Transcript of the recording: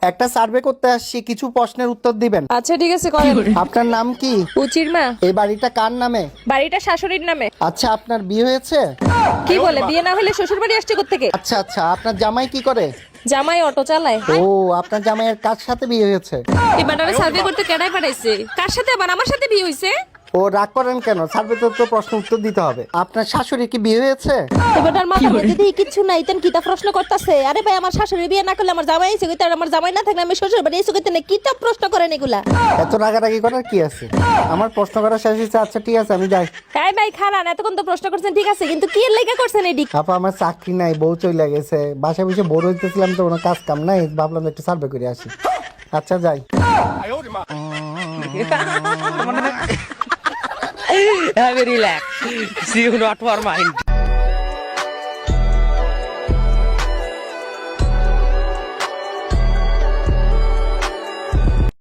একটা সার্ভে করতে আসছি, কিছু প্রশ্নের উত্তর দিবেন। আচ্ছা ঠিক আছে করেন। আপনার নাম কি? উচির মা। এই বাড়িটা কার নামে? বাড়িটা শাশুড়ির নামে। আচ্ছা, আপনার বিয়ে হয়েছে? কি বলে বিয়ে না হলে শ্বশুর বাড়ি আসছে কোত্থেকে? আচ্ছা আচ্ছা, আপনার জামাই কি করে? জামাই অটো চালায়। ও, আপনার জামাইয়ের কার সাথে বিয়ে হয়েছে? এবার আমি সার্ভে করতে কেডাই পাঠাইছে? কার সাথে? আবার আমার সাথে বিয়ে হইছে? ও, রাগ করেন কেন? সার্ভেতে তো প্রশ্ন উত্তর দিতে হবে। আপনার শাশুড়ি কি বিয়ে হয়েছে? এবার মাথা মধ্যে দিয়ে কিচ্ছু নাই, তেন কিতা প্রশ্ন করতেছে? আরে ভাই, আমার শাশুড়ি বিয়ে না করলে আমার জামাই এসে কইতে, আর আমার জামাই না থাকলে আমি শ্বশুর বাড়ি এসে কইতে না, কিতা প্রশ্ন করেন এগুলা? এত রাগারাগি করার কি আছে? আমার প্রশ্ন করা শেষ হয়েছে। আচ্ছা ঠিক আছে, আমি যাই। এই ভাই খারান, এতক্ষণ তো প্রশ্ন করছেন ঠিক আছে, কিন্তু কি এর লেগে করছেন এডি? আপা, আমার চাকরি নাই, বউ চলে গেছে। বাসায় বসে বোর হইতেছিলাম, তো কোনো কাজ কাম নাই, ভাবলাম একটু সার্ভে করে আসি। আচ্ছা যাই। Very relaxed. See you not for mind.